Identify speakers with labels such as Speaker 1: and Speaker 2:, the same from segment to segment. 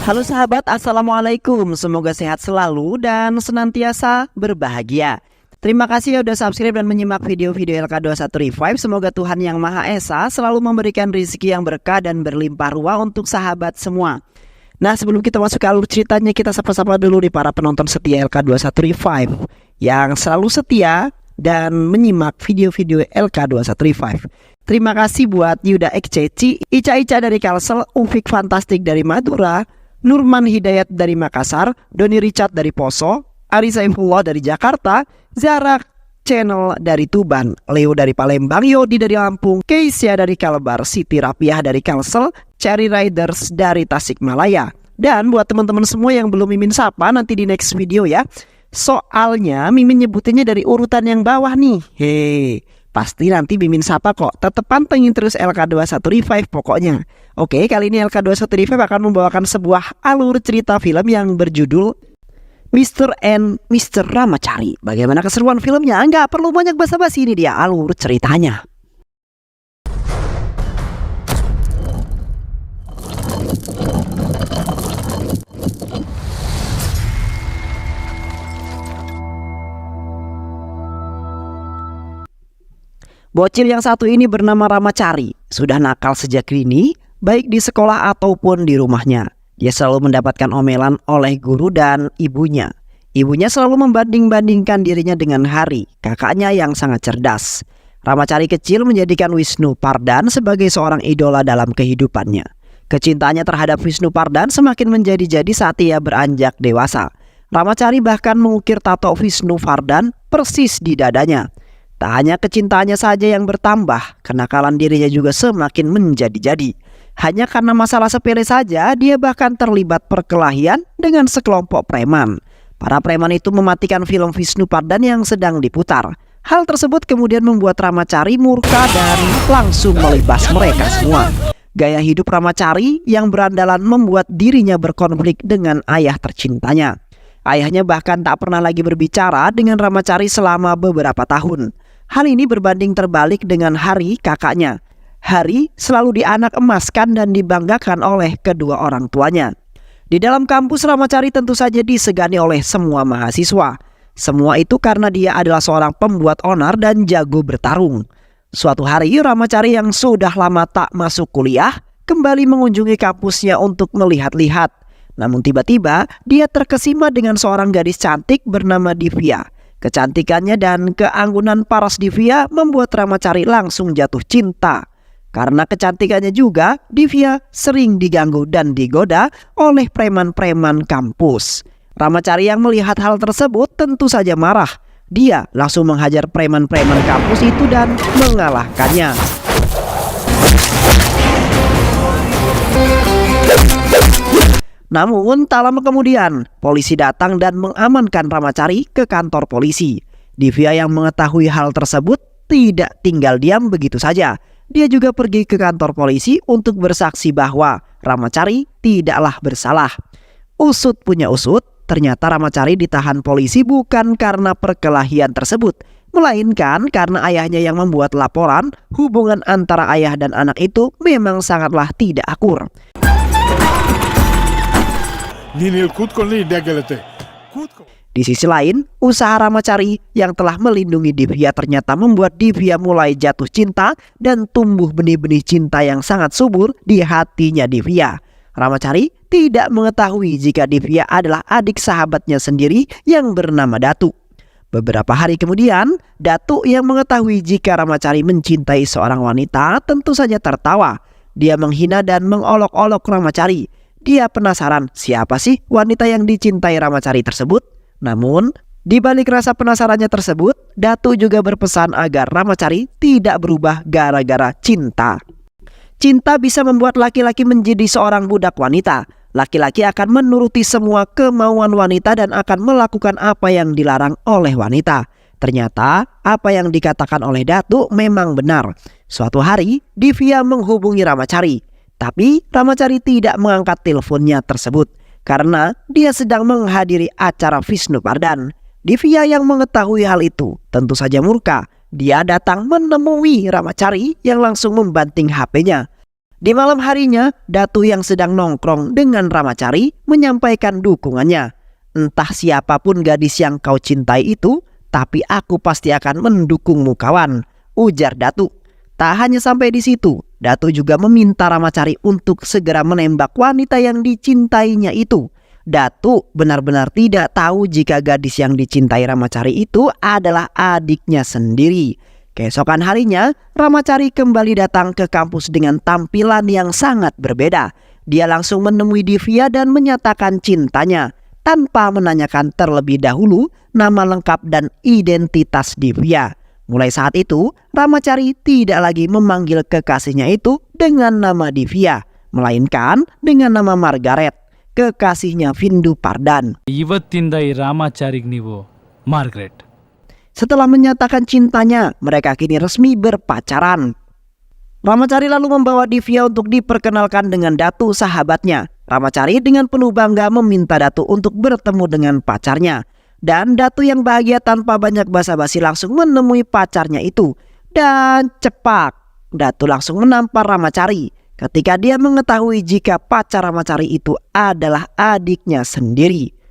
Speaker 1: Halo sahabat, Assalamualaikum. Semoga sehat selalu dan senantiasa berbahagia. Terima kasih ya udah subscribe dan menyimak video-video LK21 Revive. Semoga Tuhan Yang Maha Esa selalu memberikan rezeki yang berkah dan berlimpah ruah untuk sahabat semua. Nah, sebelum kita masuk ke alur ceritanya, kita sapa-sapa dulu nih para penonton setia LK21 Revive yang selalu setia dan menyimak video-video LK21 Revive. Terima kasih buat Yuda Ekceci, Ica-Ica dari Kalsel, Ufik Fantastik dari Madura, Nurman Hidayat dari Makassar, Doni Richard dari Poso, Ari Saifullah dari Jakarta, Zara Channel dari Tuban, Leo dari Palembang, Yodi dari Lampung, Keisha dari Kalbar, Siti Rapiah dari Kalsel, Cherry Riders dari Tasikmalaya. Dan buat teman-teman semua yang belum Mimin sapa, nanti di next video ya. Soalnya Mimin nyebutinnya dari urutan yang bawah nih. Pasti nanti Mimin sapa kok. Tetep pantengin terus LK21 Revive pokoknya. Oke, kali ini LK21 Revive akan membawakan sebuah alur cerita film yang berjudul Mr. and Mr. Ramacari. Bagaimana keseruan filmnya? Nggak perlu banyak basa-basi, ini dia alur ceritanya. Bocil yang satu ini bernama Ramacari. Sudah nakal sejak dini, baik di sekolah ataupun di rumahnya. Dia selalu mendapatkan omelan oleh guru dan ibunya. Ibunya selalu membanding-bandingkan dirinya dengan Hari, kakaknya yang sangat cerdas. Ramacari kecil menjadikan Wisnu Pardan sebagai seorang idola dalam kehidupannya. Kecintaannya terhadap Wisnu Pardan semakin menjadi-jadi saat ia beranjak dewasa. Ramacari bahkan mengukir tato Wisnu Pardan persis di dadanya. Tak hanya kecintaannya saja yang bertambah, kenakalan dirinya juga semakin menjadi-jadi. Hanya karena masalah sepele saja, dia bahkan terlibat perkelahian dengan sekelompok preman. Para preman itu mematikan film Wisnu Pardan yang sedang diputar. Hal tersebut kemudian membuat Ramacari murka dan langsung melibas mereka semua. Gaya hidup Ramacari yang berandalan membuat dirinya berkonflik dengan ayah tercintanya. Ayahnya bahkan tak pernah lagi berbicara dengan Ramacari selama beberapa tahun. Hal ini berbanding terbalik dengan Hari, kakaknya. Hari selalu dianak emaskan dan dibanggakan oleh kedua orang tuanya. Di dalam kampus, Ramacari tentu saja disegani oleh semua mahasiswa. Semua itu karena dia adalah seorang pembuat onar dan jago bertarung. Suatu hari, Ramacari yang sudah lama tak masuk kuliah kembali mengunjungi kampusnya untuk melihat-lihat. Namun tiba-tiba dia terkesima dengan seorang gadis cantik bernama Divya. Kecantikannya dan keanggunan paras Divya membuat Ramacari langsung jatuh cinta. Karena kecantikannya juga, Divya sering diganggu dan digoda oleh preman-preman kampus. Ramacari yang melihat hal tersebut tentu saja marah. Dia langsung menghajar preman-preman kampus itu dan mengalahkannya. Namun tak lama kemudian, polisi datang dan mengamankan Ramacari ke kantor polisi. Divya yang mengetahui hal tersebut tidak tinggal diam begitu saja. Dia juga pergi ke kantor polisi untuk bersaksi bahwa Ramacari tidaklah bersalah. Usut punya usut, ternyata Ramacari ditahan polisi bukan karena perkelahian tersebut, melainkan karena ayahnya yang membuat laporan hubungan antara ayah dan anak itu memang sangatlah tidak akur. Di sisi lain, usaha Ramacari yang telah melindungi Divya ternyata membuat Divya mulai jatuh cinta dan tumbuh benih-benih cinta yang sangat subur di hatinya Divya. Ramacari tidak mengetahui jika Divya adalah adik sahabatnya sendiri yang bernama Datu. Beberapa hari kemudian, Datu yang mengetahui jika Ramacari mencintai seorang wanita tentu saja tertawa. Dia menghina dan mengolok-olok Ramacari. Dia penasaran siapa sih wanita yang dicintai Ramacari tersebut. Namun, di balik rasa penasarannya tersebut, Datu juga berpesan agar Ramacari tidak berubah gara-gara cinta. Cinta bisa membuat laki-laki menjadi seorang budak wanita. Laki-laki akan menuruti semua kemauan wanita dan akan melakukan apa yang dilarang oleh wanita. Ternyata apa yang dikatakan oleh Datu memang benar. Suatu hari, Divya menghubungi Ramacari. Tapi Ramacari tidak mengangkat teleponnya tersebut karena dia sedang menghadiri acara Wisnu Pardan. Divya yang mengetahui hal itu tentu saja murka. Dia datang menemui Ramacari yang langsung membanting HP-nya. Di malam harinya, Datu yang sedang nongkrong dengan Ramacari menyampaikan dukungannya. "Entah siapapun gadis yang kau cintai itu, tapi aku pasti akan mendukungmu kawan," ujar Datu. Tak hanya sampai di situ, Datu juga meminta Ramacari untuk segera menembak wanita yang dicintainya itu. Datu benar-benar tidak tahu jika gadis yang dicintai Ramacari itu adalah adiknya sendiri. Keesokan harinya, Ramacari kembali datang ke kampus dengan tampilan yang sangat berbeda. Dia langsung menemui Divya dan menyatakan cintanya, tanpa menanyakan terlebih dahulu nama lengkap dan identitas Divya. Mulai saat itu, Ramacari tidak lagi memanggil kekasihnya itu dengan nama Divya, melainkan dengan nama Margaret, kekasihnya Vindu Pardan.
Speaker 2: ಇವತ್ತಿಂದ ಈ ರಾಮಾಚಾರಿಗೆ ನೀವು Margaret.
Speaker 1: Setelah menyatakan cintanya, mereka kini resmi berpacaran. Ramacari lalu membawa Divya untuk diperkenalkan dengan Datu sahabatnya. Ramacari dengan penuh bangga meminta Datu untuk bertemu dengan pacarnya. Dan Datu yang bahagia tanpa banyak basa-basi langsung menemui pacarnya itu. Dan cepat, Datu langsung menampar Ramacari ketika dia mengetahui jika pacar Ramacari itu adalah adiknya sendiri.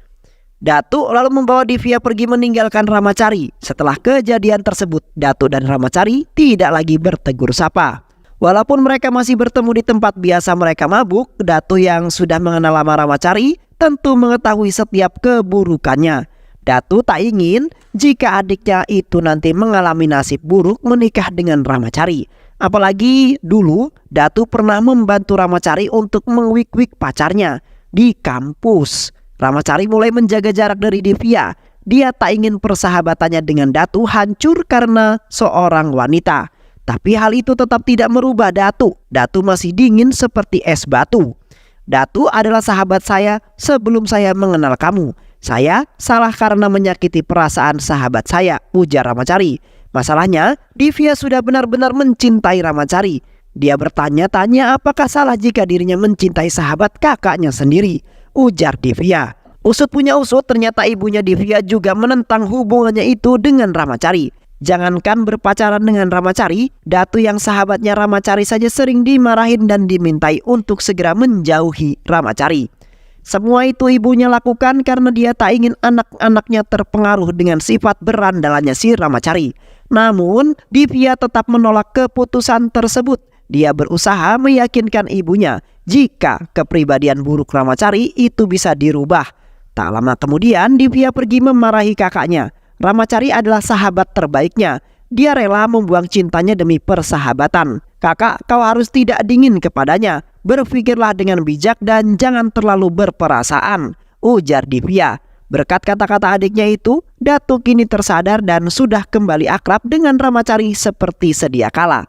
Speaker 1: Datu lalu membawa Divya pergi meninggalkan Ramacari. Setelah kejadian tersebut, Datu dan Ramacari tidak lagi bertegur sapa. Walaupun mereka masih bertemu di tempat biasa mereka mabuk, Datu yang sudah mengenal lama Ramacari tentu mengetahui setiap keburukannya. Datu tak ingin jika adiknya itu nanti mengalami nasib buruk menikah dengan Ramacari. Apalagi dulu Datu pernah membantu Ramacari untuk mengwik-wik pacarnya di kampus. Ramacari mulai menjaga jarak dari Divya. Dia tak ingin persahabatannya dengan Datu hancur karena seorang wanita. Tapi hal itu tetap tidak merubah Datu. Datu masih dingin seperti es batu. "Datu adalah sahabat saya sebelum saya mengenal kamu. Saya salah karena menyakiti perasaan sahabat saya," ujar Ramacari. Masalahnya, Divya sudah benar-benar mencintai Ramacari. Dia bertanya-tanya apakah salah jika dirinya mencintai sahabat kakaknya sendiri, ujar Divya. Usut punya usut, ternyata ibunya Divya juga menentang hubungannya itu dengan Ramacari. Jangankan berpacaran dengan Ramacari, Datu yang sahabatnya Ramacari saja sering dimarahin dan dimintai untuk segera menjauhi Ramacari. Semua itu ibunya lakukan karena dia tak ingin anak-anaknya terpengaruh dengan sifat berandalannya si Ramacari. Namun, Divya tetap menolak keputusan tersebut. Dia berusaha meyakinkan ibunya jika kepribadian buruk Ramacari itu bisa dirubah. Tak lama kemudian, Divya pergi memarahi kakaknya. Ramacari adalah sahabat terbaiknya. Dia rela membuang cintanya demi persahabatan. "Kakak, kau harus tidak dingin kepadanya. Berpikirlah dengan bijak dan jangan terlalu berperasaan," ujar Divya. Berkat kata-kata adiknya itu, Datu kini tersadar dan sudah kembali akrab dengan Ramacari seperti sedia kala.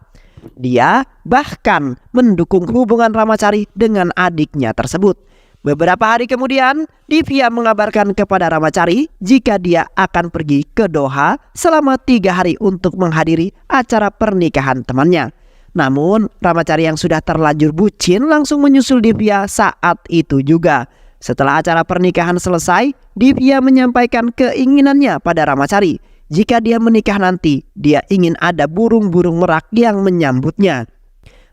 Speaker 1: Dia bahkan mendukung hubungan Ramacari dengan adiknya tersebut. Beberapa hari kemudian, Divya mengabarkan kepada Ramacari jika dia akan pergi ke Doha selama 3 hari untuk menghadiri acara pernikahan temannya. Namun, Ramacari yang sudah terlanjur bucin langsung menyusul Divya saat itu juga. Setelah acara pernikahan selesai, Divya menyampaikan keinginannya pada Ramacari. Jika dia menikah nanti, dia ingin ada burung-burung merak yang menyambutnya.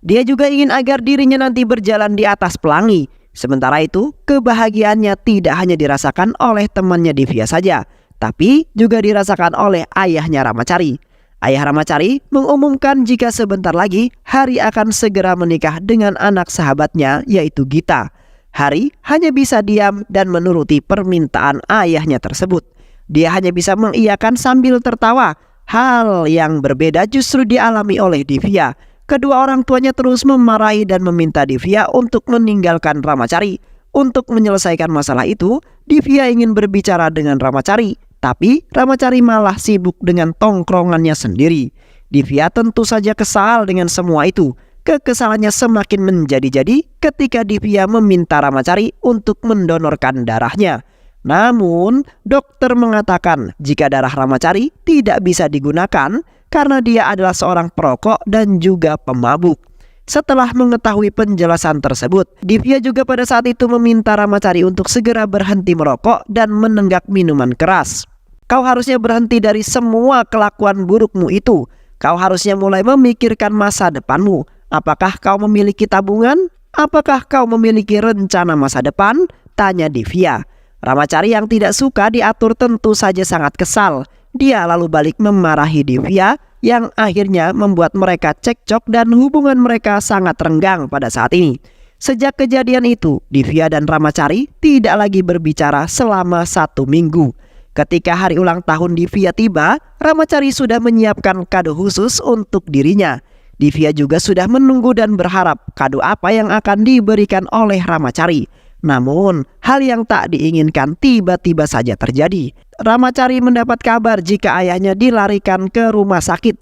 Speaker 1: Dia juga ingin agar dirinya nanti berjalan di atas pelangi. Sementara itu, kebahagiaannya tidak hanya dirasakan oleh temannya Divya saja, tapi juga dirasakan oleh ayahnya Ramacari. Ayah Ramacari mengumumkan jika sebentar lagi Hari akan segera menikah dengan anak sahabatnya yaitu Gita. Hari hanya bisa diam dan menuruti permintaan ayahnya tersebut. Dia hanya bisa mengiyakan sambil tertawa. Hal yang berbeda justru dialami oleh Divya. Kedua orang tuanya terus memarahi dan meminta Divya untuk meninggalkan Ramacari. Untuk menyelesaikan masalah itu, Divya ingin berbicara dengan Ramacari, tapi Ramacari malah sibuk dengan tongkrongannya sendiri. Divya tentu saja kesal dengan semua itu. Kekesalannya semakin menjadi-jadi ketika Divya meminta Ramacari untuk mendonorkan darahnya. Namun, dokter mengatakan jika darah Ramacari tidak bisa digunakan karena dia adalah seorang perokok dan juga pemabuk. Setelah mengetahui penjelasan tersebut, Divya juga pada saat itu meminta Ramacari untuk segera berhenti merokok dan menenggak minuman keras. "Kau harusnya berhenti dari semua kelakuan burukmu itu. Kau harusnya mulai memikirkan masa depanmu. Apakah kau memiliki tabungan? Apakah kau memiliki rencana masa depan? Tanya Divya. Ramacari yang tidak suka diatur tentu saja sangat kesal. Dia lalu balik memarahi Divya yang akhirnya membuat mereka cekcok dan hubungan mereka sangat renggang pada saat ini. Sejak kejadian itu, Divya dan Ramacari tidak lagi berbicara selama 1 minggu. Ketika hari ulang tahun Divya tiba, Ramacari sudah menyiapkan kado khusus untuk dirinya. Divya juga sudah menunggu dan berharap kado apa yang akan diberikan oleh Ramacari. Namun, hal yang tak diinginkan tiba-tiba saja terjadi. Ramacari mendapat kabar jika ayahnya dilarikan ke rumah sakit.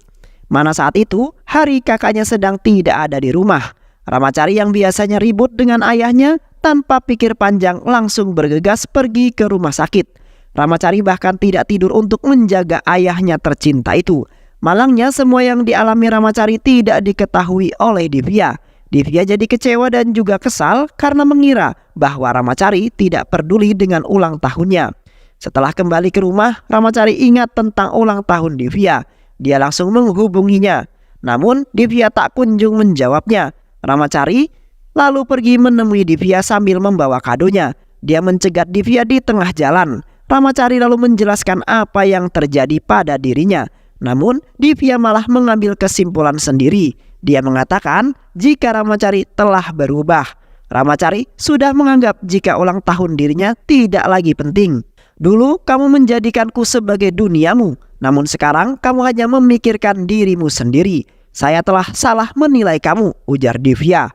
Speaker 1: Mana saat itu, hari kakaknya sedang tidak ada di rumah. Ramacari yang biasanya ribut dengan ayahnya, tanpa pikir panjang langsung bergegas pergi ke rumah sakit. Ramacari bahkan tidak tidur untuk menjaga ayahnya tercinta itu. Malangnya semua yang dialami Ramacari tidak diketahui oleh Divya. Divya jadi kecewa dan juga kesal karena mengira bahwa Ramacari tidak peduli dengan ulang tahunnya. Setelah kembali ke rumah, Ramacari ingat tentang ulang tahun Divya. Dia langsung menghubunginya. Namun Divya tak kunjung menjawabnya. Ramacari lalu pergi menemui Divya sambil membawa kadonya. Dia mencegat Divya di tengah jalan. Ramacari lalu menjelaskan apa yang terjadi pada dirinya. Namun Divya malah mengambil kesimpulan sendiri. Dia mengatakan jika Ramacari telah berubah. Ramacari sudah menganggap jika ulang tahun dirinya tidak lagi penting. Dulu kamu menjadikanku sebagai duniamu, namun sekarang kamu hanya memikirkan dirimu sendiri. Saya telah salah menilai kamu, ujar Divya.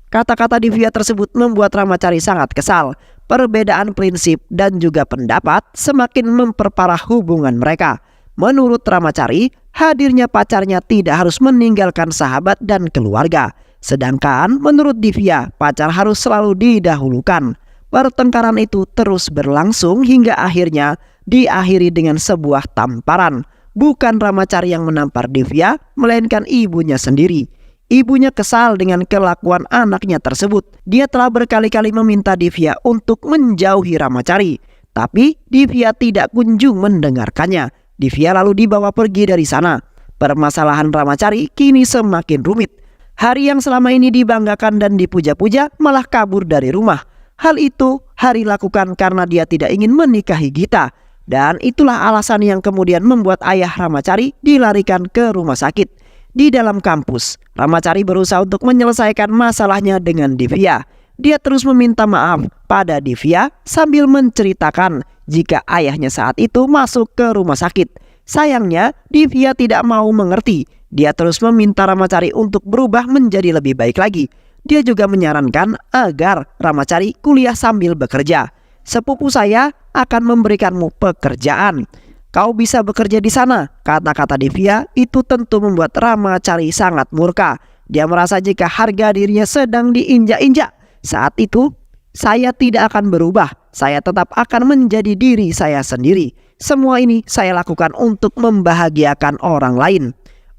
Speaker 1: Kata-kata Divya tersebut membuat Ramacari sangat kesal. Perbedaan prinsip dan juga pendapat semakin memperparah hubungan mereka. Menurut Ramacari, hadirnya pacarnya tidak harus meninggalkan sahabat dan keluarga. Sedangkan menurut Divya, pacar harus selalu didahulukan. Pertengkaran itu terus berlangsung hingga akhirnya diakhiri dengan sebuah tamparan. Bukan Ramacari yang menampar Divya, melainkan ibunya sendiri. Ibunya kesal dengan kelakuan anaknya tersebut. Dia telah berkali-kali meminta Divya untuk menjauhi Ramacari, tapi Divya tidak kunjung mendengarkannya. Divya lalu dibawa pergi dari sana. Permasalahan Ramacari kini semakin rumit. Hari yang selama ini dibanggakan dan dipuja-puja malah kabur dari rumah. Hal itu Hari lakukan karena dia tidak ingin menikahi Gita. Dan itulah alasan yang kemudian membuat ayah Ramacari dilarikan ke rumah sakit. Di dalam kampus, Ramacari berusaha untuk menyelesaikan masalahnya dengan Divya. Dia terus meminta maaf pada Divya sambil menceritakan jika ayahnya saat itu masuk ke rumah sakit. Sayangnya, Divya tidak mau mengerti. Dia terus meminta Ramacari untuk berubah menjadi lebih baik lagi. Dia juga menyarankan agar Ramacari kuliah sambil bekerja. Sepupu saya akan memberikanmu pekerjaan. Kau bisa bekerja di sana, kata-kata Divya itu tentu membuat Ramacari sangat murka. Dia merasa jika harga dirinya sedang diinjak-injak. Saat itu, saya tidak akan berubah. Saya tetap akan menjadi diri saya sendiri. Semua ini saya lakukan untuk membahagiakan orang lain,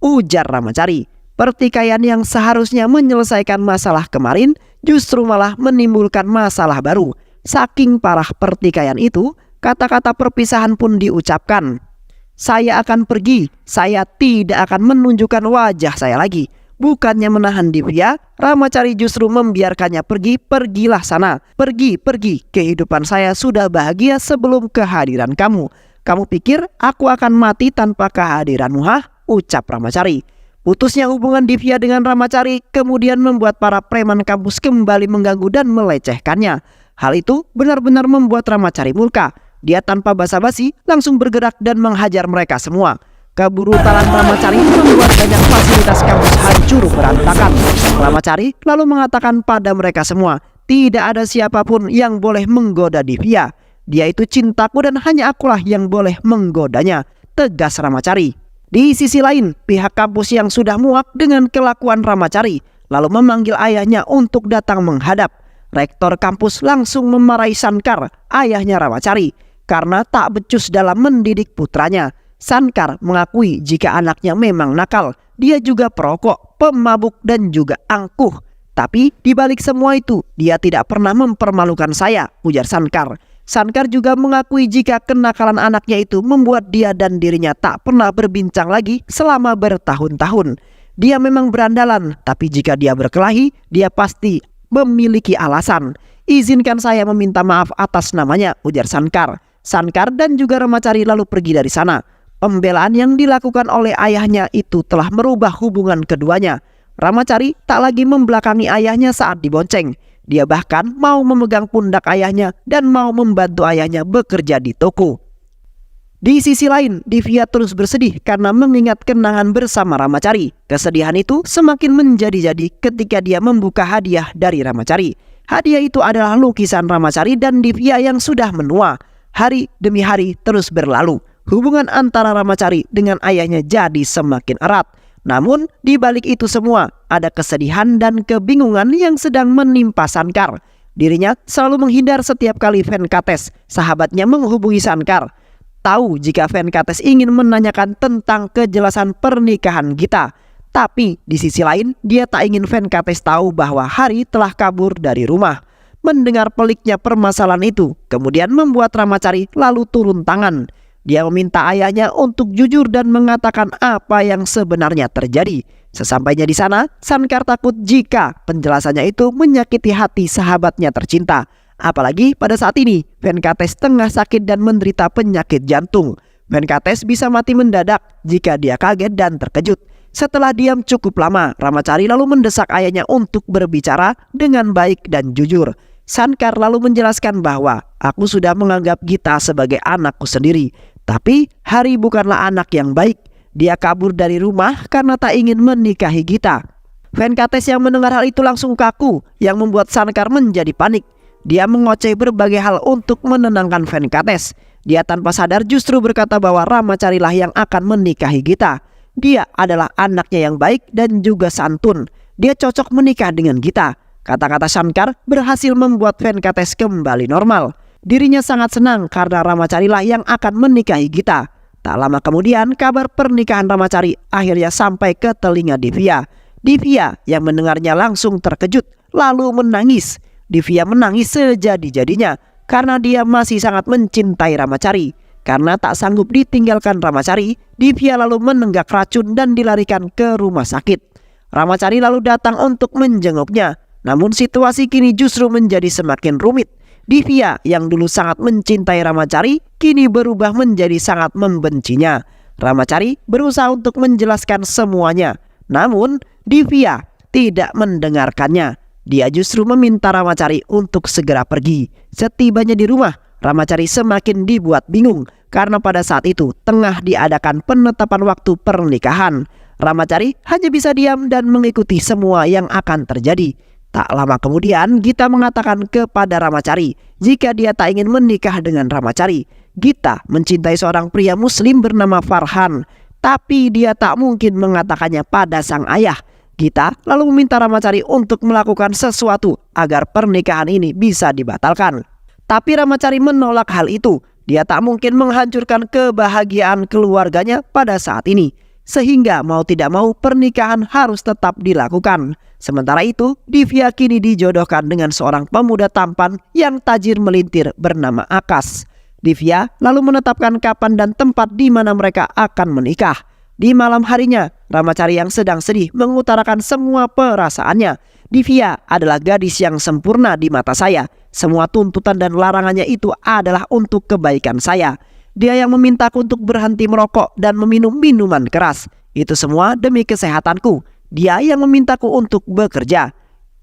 Speaker 1: ujar Ramacari. Pertikaian yang seharusnya menyelesaikan masalah kemarin justru malah menimbulkan masalah baru. Saking parah pertikaian itu, kata-kata perpisahan pun diucapkan. Saya akan pergi, saya tidak akan menunjukkan wajah saya lagi. Bukannya menahan Divya, Ramacari justru membiarkannya pergi. Pergilah sana, pergi, kehidupan saya sudah bahagia sebelum kehadiran kamu. Kamu pikir aku akan mati tanpa kehadiranmu, hah? Ucap Ramacari. Putusnya hubungan Divya dengan Ramacari kemudian membuat para preman kampus kembali mengganggu dan melecehkannya. Hal itu benar-benar membuat Ramacari murka. Dia tanpa basa-basi langsung bergerak dan menghajar mereka semua. Kebrutalan Ramacari membuat banyak fasilitas kampus hancur berantakan. Ramacari lalu mengatakan pada mereka semua, tidak ada siapapun yang boleh menggoda Divya. Dia itu cintaku dan hanya akulah yang boleh menggodanya, tegas Ramacari. Di sisi lain, pihak kampus yang sudah muak dengan kelakuan Ramacari lalu memanggil ayahnya untuk datang menghadap. Rektor kampus langsung memarahi Sankar, ayahnya Ramacari, karena tak becus dalam mendidik putranya. Sankar mengakui jika anaknya memang nakal. Dia juga perokok, pemabuk dan juga angkuh. Tapi di balik semua itu, dia tidak pernah mempermalukan saya, ujar Sankar. Sankar juga mengakui jika kenakalan anaknya itu membuat dia dan dirinya tak pernah berbincang lagi selama bertahun-tahun. Dia memang berandalan, tapi jika dia berkelahi, dia pasti memiliki alasan. Izinkan saya meminta maaf atas namanya, ujar Shankar. Shankar dan juga Ramachari lalu pergi dari sana. Pembelaan yang dilakukan oleh ayahnya itu telah merubah hubungan keduanya. Ramachari tak lagi membelakangi ayahnya saat dibonceng. Dia bahkan mau memegang pundak ayahnya dan mau membantu ayahnya bekerja di toko. Di sisi lain, Divya terus bersedih karena mengingat kenangan bersama Ramachari. Kesedihan itu semakin menjadi-jadi ketika dia membuka hadiah dari Ramachari. Hadiah itu adalah lukisan Ramachari dan Divya yang sudah menua. Hari demi hari terus berlalu. Hubungan antara Ramachari dengan ayahnya jadi semakin erat. Namun, di balik itu semua, ada kesedihan dan kebingungan yang sedang menimpa Shankar. Dirinya selalu menghindar setiap kali Venkatesh, sahabatnya, menghubungi Shankar. Tahu jika Venkatesh ingin menanyakan tentang kejelasan pernikahan Gita. Tapi di sisi lain, dia tak ingin Venkatesh tahu bahwa Hari telah kabur dari rumah. Mendengar peliknya permasalahan itu, kemudian membuat Ramachari lalu turun tangan. Dia meminta ayahnya untuk jujur dan mengatakan apa yang sebenarnya terjadi. Sesampainya di sana, Shankar takut jika penjelasannya itu menyakiti hati sahabatnya tercinta. Apalagi pada saat ini, Venkatesh tengah sakit dan menderita penyakit jantung. Venkatesh bisa mati mendadak jika dia kaget dan terkejut. Setelah diam cukup lama, Ramachari lalu mendesak ayahnya untuk berbicara dengan baik dan jujur. Shankar lalu menjelaskan bahwa aku sudah menganggap Gita sebagai anakku sendiri. Tapi Hari bukanlah anak yang baik. Dia kabur dari rumah karena tak ingin menikahi Gita. Venkatesh yang mendengar hal itu langsung kaku, yang membuat Shankar menjadi panik. Dia mengoceh berbagai hal untuk menenangkan Venkatesh. Dia tanpa sadar justru berkata bahwa Ramachari lah yang akan menikahi Gita. Dia adalah anaknya yang baik dan juga santun. Dia cocok menikah dengan Gita. Kata-kata Shankar berhasil membuat Venkatesh kembali normal. Dirinya sangat senang karena Ramachari lah yang akan menikahi Gita. Tak lama kemudian kabar pernikahan Ramachari akhirnya sampai ke telinga Divya. Divya yang mendengarnya langsung terkejut lalu menangis. Divya menangis sejadi-jadinya karena dia masih sangat mencintai Ramachari. Karena tak sanggup ditinggalkan Ramachari, Divya lalu menenggak racun dan dilarikan ke rumah sakit. Ramachari lalu datang untuk menjenguknya. Namun situasi kini justru menjadi semakin rumit. Divya yang dulu sangat mencintai Ramachari kini berubah menjadi sangat membencinya. Ramachari berusaha untuk menjelaskan semuanya. Namun Divya tidak mendengarkannya. Dia justru meminta Ramachari untuk segera pergi. Setibanya di rumah, Ramachari semakin dibuat bingung karena pada saat itu tengah diadakan penetapan waktu pernikahan. Ramachari hanya bisa diam dan mengikuti semua yang akan terjadi. Tak lama kemudian Gita mengatakan kepada Ramachari jika dia tak ingin menikah dengan Ramachari. Gita mencintai seorang pria muslim bernama Farhan, tapi dia tak mungkin mengatakannya pada sang ayah. Gita lalu meminta Ramachari untuk melakukan sesuatu agar pernikahan ini bisa dibatalkan. Tapi Ramachari menolak hal itu. Dia tak mungkin menghancurkan kebahagiaan keluarganya pada saat ini. Sehingga mau tidak mau pernikahan harus tetap dilakukan. Sementara itu, Divya kini dijodohkan dengan seorang pemuda tampan yang tajir melintir bernama Akash. Divya lalu menetapkan kapan dan tempat di mana mereka akan menikah. Di malam harinya, Ramachari yang sedang sedih mengutarakan semua perasaannya. Divya adalah gadis yang sempurna di mata saya. Semua tuntutan dan larangannya itu adalah untuk kebaikan saya. Dia yang memintaku untuk berhenti merokok dan meminum minuman keras. Itu semua demi kesehatanku. Dia yang memintaku untuk bekerja.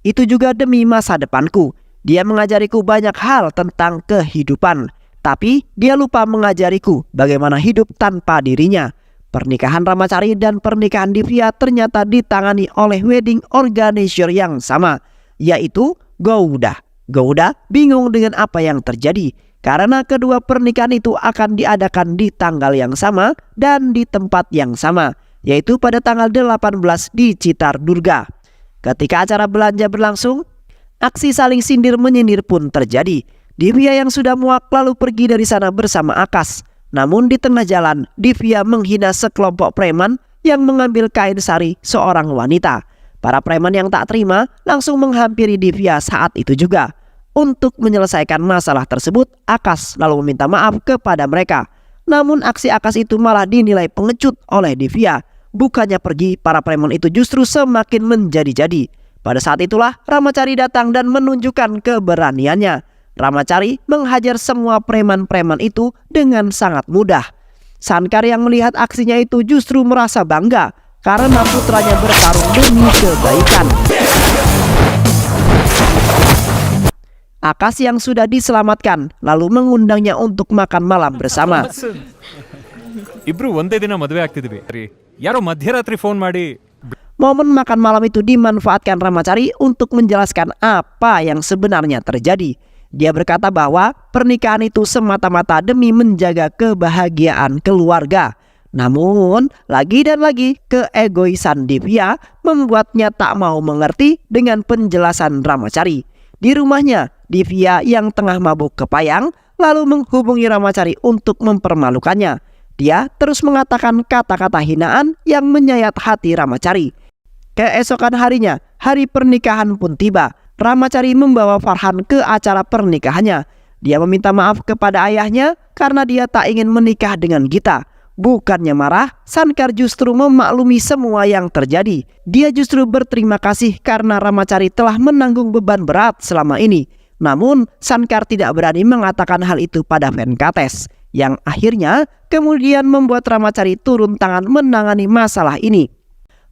Speaker 1: Itu juga demi masa depanku. Dia mengajariku banyak hal tentang kehidupan. Tapi dia lupa mengajariku bagaimana hidup tanpa dirinya. Pernikahan Ramachari dan pernikahan Divya ternyata ditangani oleh wedding organizer yang sama, yaitu Gouda. Gouda bingung dengan apa yang terjadi karena kedua pernikahan itu akan diadakan di tanggal yang sama dan di tempat yang sama, yaitu pada tanggal 18 di Citar Durga. Ketika acara belanja berlangsung, aksi saling sindir menyindir pun terjadi. Divya yang sudah muak lalu pergi dari sana bersama Akash. Namun di tengah jalan, Divya menghina sekelompok preman yang mengambil kain sari seorang wanita. Para preman yang tak terima langsung menghampiri Divya saat itu juga. Untuk menyelesaikan masalah tersebut, Akash lalu meminta maaf kepada mereka. Namun aksi Akash itu malah dinilai pengecut oleh Divya. Bukannya pergi, para preman itu justru semakin menjadi-jadi. Pada saat itulah Ramacari datang dan menunjukkan keberaniannya. Ramacari menghajar semua preman-preman itu dengan sangat mudah. Sankar yang melihat aksinya itu justru merasa bangga karena putranya bertarung demi kebaikan. Akas yang sudah diselamatkan lalu mengundangnya untuk makan malam bersama.
Speaker 3: ಇಬ್ರು ಒಂದೇ ದಿನ ಮದುವೆ ಆಗ್ತಿದ್ವಿ ಯಾರೋ ಮಧ್ಯರಾತ್ರಿ ಫೋನ್ ಮಾಡಿ
Speaker 1: Momen makan malam itu dimanfaatkan Ramacari untuk menjelaskan apa yang sebenarnya terjadi. Dia berkata bahwa pernikahan itu semata-mata demi menjaga kebahagiaan keluarga. Namun, lagi dan lagi keegoisan Divya membuatnya tak mau mengerti dengan penjelasan Ramacari. Di rumahnya, Divya yang tengah mabuk kepayang lalu menghubungi Ramacari untuk mempermalukannya. Dia terus mengatakan kata-kata hinaan yang menyayat hati Ramacari. Keesokan harinya, hari pernikahan pun tiba. Ramacari membawa Farhan ke acara pernikahannya. Dia meminta maaf kepada ayahnya karena dia tak ingin menikah dengan Gita. Bukannya marah, Sankar justru memaklumi semua yang terjadi. Dia justru berterima kasih karena Ramacari telah menanggung beban berat selama ini. Namun, Sankar tidak berani mengatakan hal itu pada Venkates, yang akhirnya kemudian membuat Ramacari turun tangan menangani masalah ini.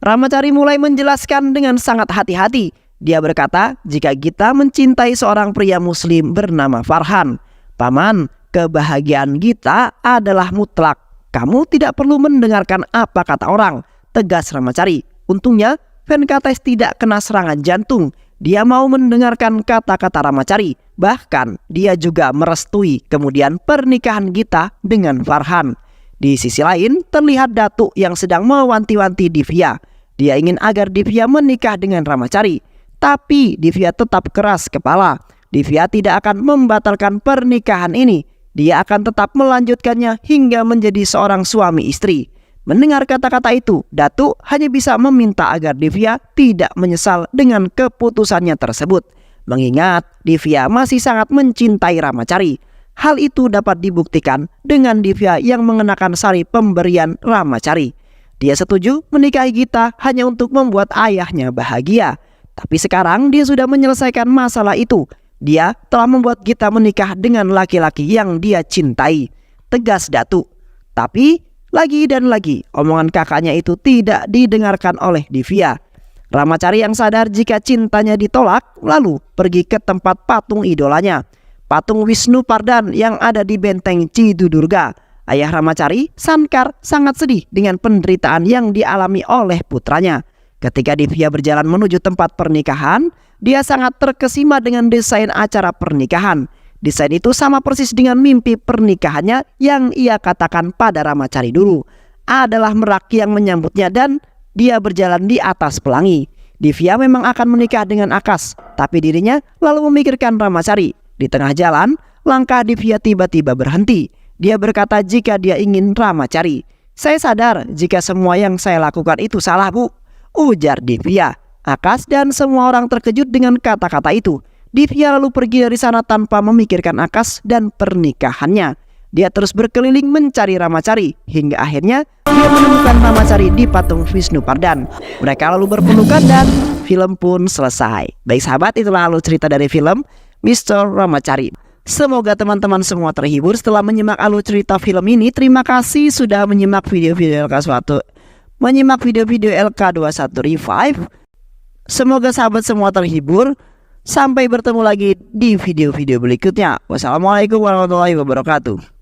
Speaker 1: Ramacari mulai menjelaskan dengan sangat hati-hati. Dia berkata jika Gita mencintai seorang pria muslim bernama Farhan. Paman, kebahagiaan Gita adalah mutlak. Kamu tidak perlu mendengarkan apa kata orang, tegas Ramacari. Untungnya Venkates tidak kena serangan jantung. Dia mau mendengarkan kata-kata Ramacari. Bahkan dia juga merestui kemudian pernikahan Gita dengan Farhan. Di sisi lain terlihat Datuk yang sedang mewanti-wanti Divya. Dia ingin agar Divya menikah dengan Ramacari. Tapi Divya tetap keras kepala. Divya tidak akan membatalkan pernikahan ini. Dia akan tetap melanjutkannya hingga menjadi seorang suami istri. Mendengar kata-kata itu, Datuk hanya bisa meminta agar Divya tidak menyesal dengan keputusannya tersebut. Mengingat Divya masih sangat mencintai Ramacari. Hal itu dapat dibuktikan dengan Divya yang mengenakan sari pemberian Ramacari. Dia setuju menikahi Gita hanya untuk membuat ayahnya bahagia. Tapi sekarang dia sudah menyelesaikan masalah itu. Dia telah membuat Gita menikah dengan laki-laki yang dia cintai, tegas Datuk. Tapi lagi dan lagi omongan kakaknya itu tidak didengarkan oleh Divya. Ramacari yang sadar jika cintanya ditolak lalu pergi ke tempat patung idolanya, patung Wisnu Pardan yang ada di benteng Cidudurga. Ayah Ramacari, Sankar, sangat sedih dengan penderitaan yang dialami oleh putranya. Ketika Divya berjalan menuju tempat pernikahan, dia sangat terkesima dengan desain acara pernikahan. Desain itu sama persis dengan mimpi pernikahannya yang ia katakan pada Ramacari dulu. Adalah merak yang menyambutnya dan dia berjalan di atas pelangi. Divya memang akan menikah dengan Akas, tapi dirinya lalu memikirkan Ramacari. Di tengah jalan, langkah Divya tiba-tiba berhenti. Dia berkata jika dia ingin Ramacari. Saya sadar jika semua yang saya lakukan itu salah, Bu, ujar Divya. Akas dan semua orang terkejut dengan kata-kata itu. Divya lalu pergi dari sana tanpa memikirkan Akas dan pernikahannya. Dia terus berkeliling mencari Ramacari hingga akhirnya dia menemukan Ramacari di patung Wisnu Pardan. Mereka lalu berpelukan dan film pun selesai. Baik sahabat, itulah alur cerita dari film Mr. Ramacari. Semoga teman-teman semua terhibur setelah menyimak alur cerita film ini. Terima kasih sudah menyimak video-video LK21 Revive. Semoga sahabat semua terhibur. Sampai bertemu lagi di video-video berikutnya. Wassalamualaikum warahmatullahi wabarakatuh.